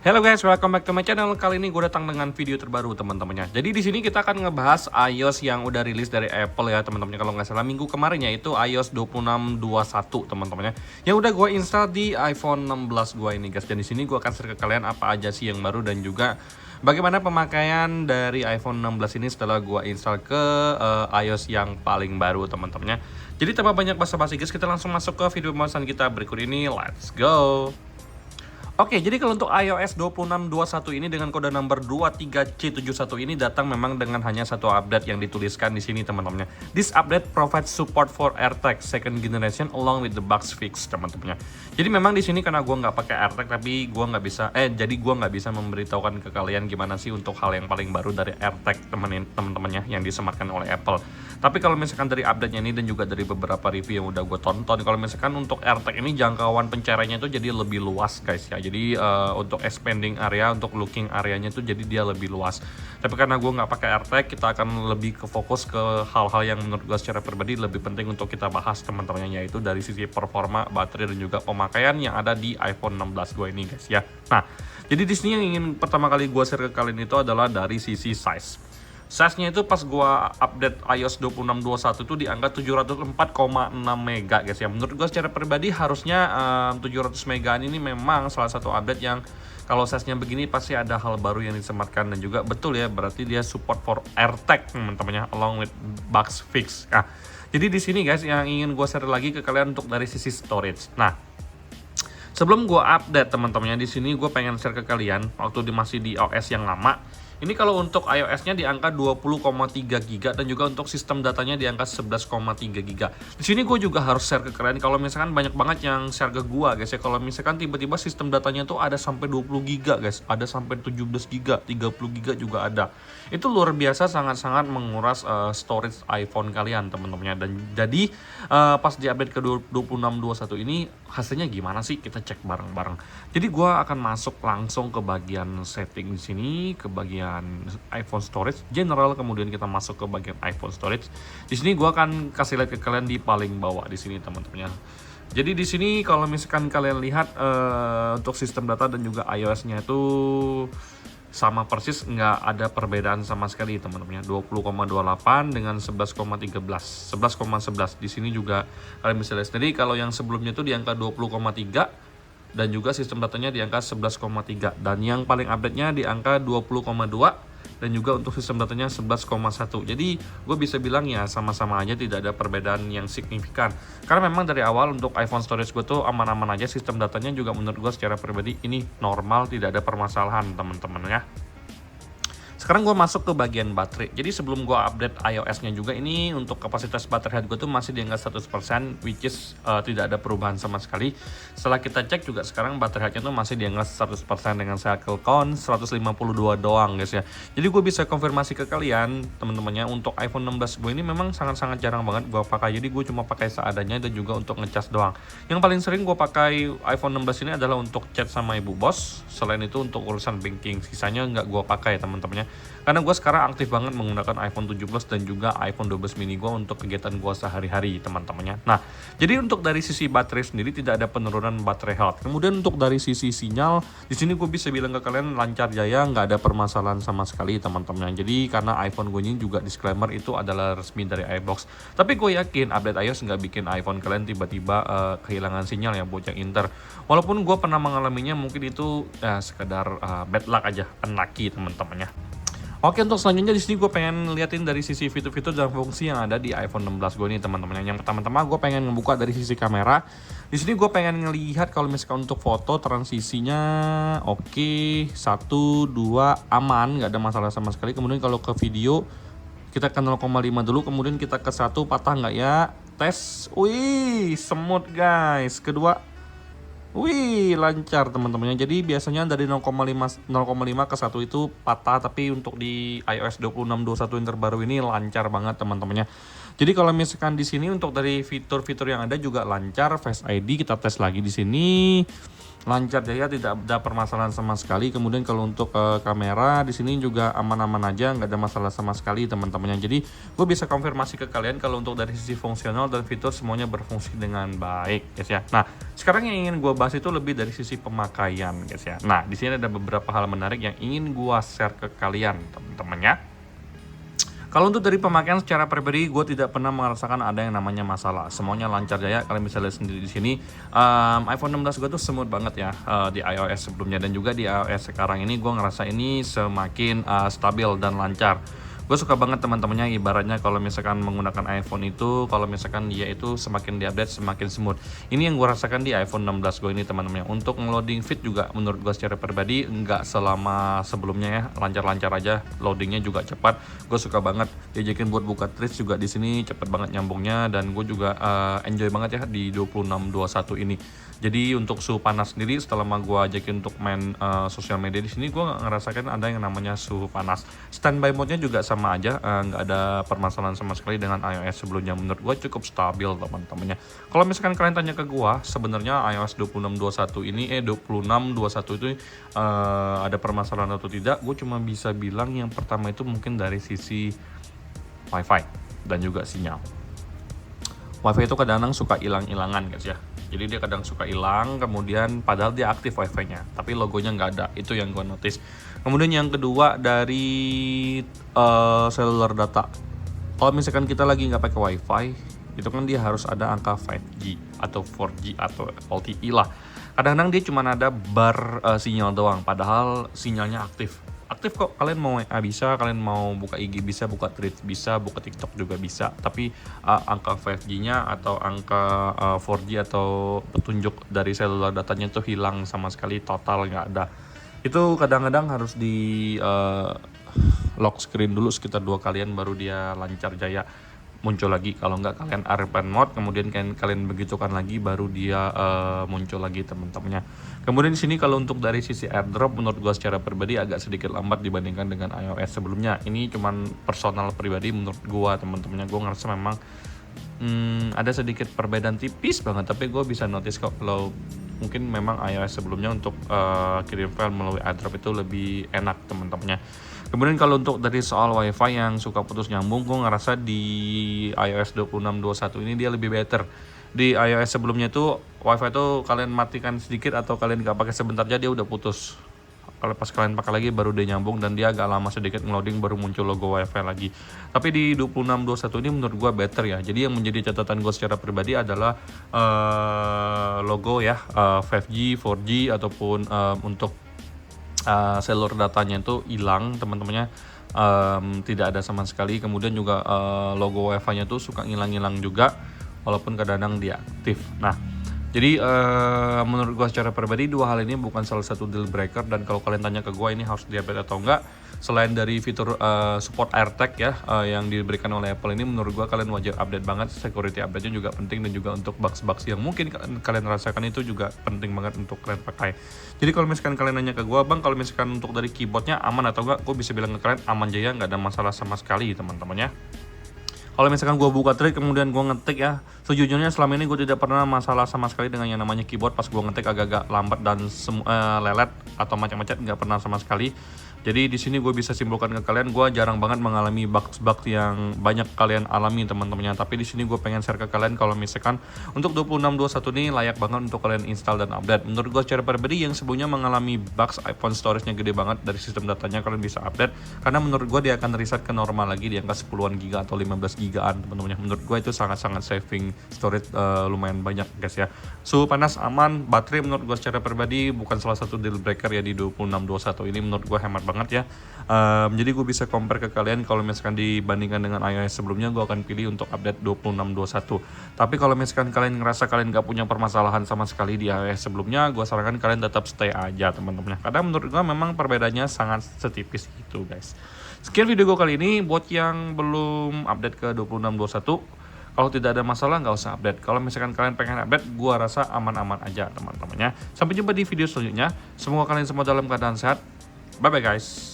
Hello guys, welcome back to my channel. Kali ini gue datang dengan video terbaru teman-temannya. Jadi di sini kita akan ngebahas iOS yang udah rilis dari Apple ya teman-temannya. Kalau nggak salah minggu kemarin ya itu iOS 26.21 teman-temannya. Yang udah gue install di iPhone 16 gue ini guys. Dan di sini gue akan share ke kalian apa aja sih yang baru dan juga bagaimana pemakaian dari iPhone 16 ini setelah gue install ke iOS yang paling baru teman-temannya. Jadi tanpa banyak basa-basi guys, kita langsung masuk ke video pembahasan kita berikut ini. Let's go. Oke, jadi kalau untuk iOS 26.21 ini dengan kode number 23C71 ini datang memang dengan hanya satu update yang dituliskan di sini teman-temannya. This update provides support for AirTag second generation along with the bugs fix teman-temannya. Jadi memang di sini karena gue nggak pakai AirTag tapi gue nggak bisa gue nggak bisa memberitahukan ke kalian gimana sih untuk hal yang paling baru dari AirTag teman-temannya yang disematkan oleh Apple. Tapi kalau misalkan dari update-nya ini dan juga dari beberapa review yang udah gue tonton, kalau misalkan untuk AirTag ini jangkauan pencariannya itu jadi lebih luas guys ya. Jadi untuk expanding area, untuk looking areanya itu jadi dia lebih luas. Tapi karena gue nggak pakai AirTag, kita akan lebih ke fokus ke hal-hal yang menurut gue secara pribadi lebih penting untuk kita bahas teman-temannya, yaitu dari sisi performa, baterai dan juga pemakaian yang ada di iPhone 16 gue ini guys ya. Nah, jadi di sini yang ingin pertama kali gue share ke kalian itu adalah dari sisi size. Size-nya itu pas gua update iOS 26.21 itu di angka 704,6 mega guys ya. Menurut gua secara pribadi harusnya 700 megaan ini memang salah satu update yang kalau size-nya begini pasti ada hal baru yang disematkan dan juga betul ya, berarti dia support for AirTag teman-temannya along with bugs fix. Nah, jadi di sini guys yang ingin gua share lagi ke kalian untuk dari sisi storage. Nah, sebelum gua update teman-temannya di sini gue pengen share ke kalian waktu masih di OS yang lama. Ini kalau untuk iOS-nya di angka 20,3 GB dan juga untuk sistem datanya di angka 11,3 GB. Di sini gue juga harus share ke kalian kalau misalkan banyak banget yang share ke gue guys ya. Kalau misalkan tiba-tiba sistem datanya tuh ada sampai 20 GB guys, ada sampai 17 GB, 30 GB juga ada. Itu luar biasa, sangat-sangat menguras storage iPhone kalian teman-temannya. Dan jadi pas di update ke 26.21 ini hasilnya gimana sih? Kita cek bareng-bareng. Jadi gue akan masuk langsung ke bagian setting di sini, ke bagian iPhone storage general, kemudian kita masuk ke bagian iPhone storage. Di sini gua akan kasih lihat ke kalian di paling bawah di sini teman-teman. Jadi di sini kalau misalkan kalian lihat untuk sistem data dan juga iOS-nya itu sama persis, nggak ada perbedaan sama sekali teman-teman. 20,28 dengan 11,13, 11,11. Di sini juga kalian bisa lihat sendiri kalau yang sebelumnya itu di angka 20,3 dan juga sistem datanya di angka 11,3, dan yang paling update-nya di angka 20,2 dan juga untuk sistem datanya 11,1. Jadi gue bisa bilang ya sama-sama aja, tidak ada perbedaan yang signifikan. Karena memang dari awal untuk iPhone storage gue tuh aman-aman aja, sistem datanya juga menurut gue secara pribadi ini normal, tidak ada permasalahan teman-teman ya. Sekarang gue masuk ke bagian baterai. Jadi sebelum gue update iOS-nya juga, ini untuk kapasitas baterai health gue tuh masih di angka 100%, which is tidak ada perubahan sama sekali. Setelah kita cek juga sekarang baterai health-nya tuh masih di angka 100% dengan cycle count 152 doang guys ya. Jadi gue bisa konfirmasi ke kalian teman-temannya, untuk iPhone 16 gue ini memang sangat-sangat jarang banget gue pakai. Jadi gue cuma pakai seadanya dan juga untuk ngecas doang. Yang paling sering gue pakai iPhone 16 ini adalah untuk chat sama ibu bos. Selain itu untuk urusan banking, sisanya nggak gue pakai teman-temannya. Karena gue sekarang aktif banget menggunakan iPhone 17 dan juga iPhone 12 mini gue untuk kegiatan gue sehari-hari teman-temannya. Nah, jadi untuk dari sisi baterai sendiri tidak ada penurunan baterai health. Kemudian untuk dari sisi sinyal, di sini gue bisa bilang ke kalian lancar jaya, nggak ada permasalahan sama sekali teman-teman. Jadi karena iPhone gue ini juga disclaimer itu adalah resmi dari iBox. Tapi gue yakin update iOS nggak bikin iPhone kalian tiba-tiba kehilangan sinyal ya buat yang Inter. Walaupun gue pernah mengalaminya, mungkin itu sekedar bad luck aja, unlucky teman-temannya. Oke, untuk selanjutnya di sini gue pengen liatin dari sisi fitur-fitur dan fungsi yang ada di iPhone 16 gue nih teman-teman. Yang pertama-tama gue pengen ngebuka dari sisi kamera. Di sini gue pengen ngelihat kalau misalkan untuk foto transisinya oke, 1, 2 aman, nggak ada masalah sama sekali. Kemudian kalau ke video kita ke 0,5 dulu, kemudian kita ke 1 patah nggak ya? Tes, wih smooth guys. Kedua, wih, lancar teman-temannya. Jadi biasanya dari 0,5 ke 1 itu patah, tapi untuk di iOS 26.21 yang terbaru ini lancar banget teman-temannya. Jadi kalau misalkan di sini untuk dari fitur-fitur yang ada juga lancar, Face ID kita tes lagi di sini. lancar jaya, tidak ada permasalahan sama sekali. Kemudian kalau untuk kamera di sini juga aman-aman aja, nggak ada masalah sama sekali teman-temannya. Jadi gue bisa konfirmasi ke kalian kalau untuk dari sisi fungsional dan fitur semuanya berfungsi dengan baik guys ya. Nah sekarang yang ingin gue bahas itu lebih dari sisi pemakaian guys ya. Nah di sini ada beberapa hal menarik yang ingin gue share ke kalian teman-temannya. Kalau untuk dari pemakaian secara pribadi, gue tidak pernah merasakan ada yang namanya masalah. Semuanya lancar jaya. Kalian bisa lihat sendiri di sini. iPhone 16 gue tuh smooth banget ya di iOS sebelumnya, dan juga di iOS sekarang ini gue ngerasa ini semakin stabil dan lancar. Gue suka banget teman-temannya, ibaratnya kalau misalkan menggunakan iPhone itu, kalau misalkan dia itu semakin diupdate semakin smooth. Ini yang gue rasakan di iPhone 16 gue ini teman-teman. Untuk ngeloading feed juga menurut gue secara pribadi nggak selama sebelumnya ya, lancar-lancar aja, loadingnya juga cepat. Gue suka banget diajakin buat buka Threads juga di sini cepet banget nyambungnya, dan gue juga enjoy banget ya di 2621 ini. Jadi untuk suhu panas sendiri setelah gue ajakin untuk main sosial media di sini, gue ngerasakan ada yang namanya suhu panas. Standby mode-nya juga sama aja, nggak ada permasalahan sama sekali dengan iOS sebelumnya. Menurut gue cukup stabil teman-temannya. Kalau misalkan kalian tanya ke gue, sebenarnya iOS 2621 ini 2621 itu ada permasalahan atau tidak, gue cuma bisa bilang yang pertama itu mungkin dari sisi WiFi dan juga sinyal. WiFi itu kadang-kadang suka hilang-hilangan guys ya. Jadi dia kadang suka hilang, kemudian padahal dia aktif WiFi-nya, tapi logonya nggak ada. Itu yang gue notice. Kemudian yang kedua dari cellular data. Kalau misalkan kita lagi nggak pakai WiFi, itu kan dia harus ada angka 5G atau 4G atau LTE lah. Kadang-kadang dia cuma ada bar sinyal doang, padahal sinyalnya aktif kok. Kalian mau WA bisa, kalian mau buka IG bisa, buka Threads bisa, buka TikTok juga bisa, tapi angka 5G-nya atau angka 4G atau petunjuk dari seluler datanya itu hilang sama sekali, total nggak ada. Itu kadang-kadang harus di lock screen dulu sekitar 2 kalian baru dia lancar jaya muncul lagi. Kalau nggak kalian airplane mode, kemudian kalian begitukan lagi baru dia muncul lagi teman-temannya. Kemudian di sini kalau untuk dari sisi airdrop, menurut gua secara pribadi agak sedikit lambat dibandingkan dengan iOS sebelumnya. Ini cuman personal pribadi menurut gua teman-temannya. Gua ngerasa memang ada sedikit perbedaan tipis banget, tapi gue bisa notice kok kalau mungkin memang iOS sebelumnya untuk kirim file melalui airdrop itu lebih enak teman-temannya. Kemudian kalau untuk dari soal WiFi yang suka putus nyambung, gue ngerasa di iOS 2621 ini dia lebih better. Di iOS sebelumnya itu WiFi itu kalian matikan sedikit atau kalian nggak pakai sebentar aja dia udah putus. Kalau pas kalian pakai lagi baru dia nyambung, dan dia agak lama sedikit ngeloading baru muncul logo WiFi lagi. Tapi di 2621 ini menurut gue better ya. Jadi yang menjadi catatan gue secara pribadi adalah logo ya 5G, 4G ataupun untuk seluler datanya itu hilang teman-temannya, tidak ada sama sekali. Kemudian juga logo WiFi-nya tuh suka ngilang-ngilang juga walaupun kadang-kadang dia aktif. Nah jadi menurut gue secara pribadi dua hal ini bukan salah satu deal breaker, dan kalau kalian tanya ke gue ini harus di-update atau enggak, selain dari fitur support AirTag ya yang diberikan oleh Apple ini, menurut gue kalian wajib update banget. Security update-nya juga penting, dan juga untuk bugs-bugs yang mungkin kalian rasakan itu juga penting banget untuk kalian pakai. Jadi kalau misalkan kalian nanya ke gue, bang kalau misalkan untuk dari keyboardnya aman atau enggak, gue bisa bilang ke kalian aman jaya, nggak ada masalah sama sekali teman-temannya. Kalau misalkan gue buka Threads kemudian gue ngetik ya, sejujurnya selama ini gue tidak pernah masalah sama sekali dengan yang namanya keyboard. Pas gue ngetik agak-agak lambat dan lelet atau macam-macam, nggak pernah sama sekali. Jadi di sini gue bisa simpulkan ke kalian, gue jarang banget mengalami bugs-bugs yang banyak kalian alami teman-temannya. Tapi di sini gue pengen share ke kalian kalau misalkan untuk 2621 ini layak banget untuk kalian install dan update. Menurut gue secara pribadi yang sebelumnya mengalami bugs iPhone storage-nya gede banget dari sistem datanya, kalian bisa update karena menurut gue dia akan reset ke normal lagi di angka 10-an giga atau 15 gigaan teman-temannya. Menurut gue itu sangat-sangat saving storage lumayan banyak guys ya. Suhu panas aman, baterai menurut gue secara pribadi bukan salah satu deal breaker ya di 2621 ini, menurut gue hemat banget ya. Jadi gue bisa compare ke kalian, kalau misalkan dibandingkan dengan iOS sebelumnya, gue akan pilih untuk update 2621. Tapi kalau misalkan kalian ngerasa kalian gak punya permasalahan sama sekali di iOS sebelumnya, gue sarankan kalian tetap stay aja teman-teman, karena menurut gue memang perbedaannya sangat setipis itu guys. Sekian video gue kali ini. Buat yang belum update ke 2621, kalau tidak ada masalah nggak usah update. Kalau misalkan kalian pengen update, gua rasa aman-aman aja teman-temannya. Sampai jumpa di video selanjutnya. Semoga kalian semua dalam keadaan sehat. Bye bye guys.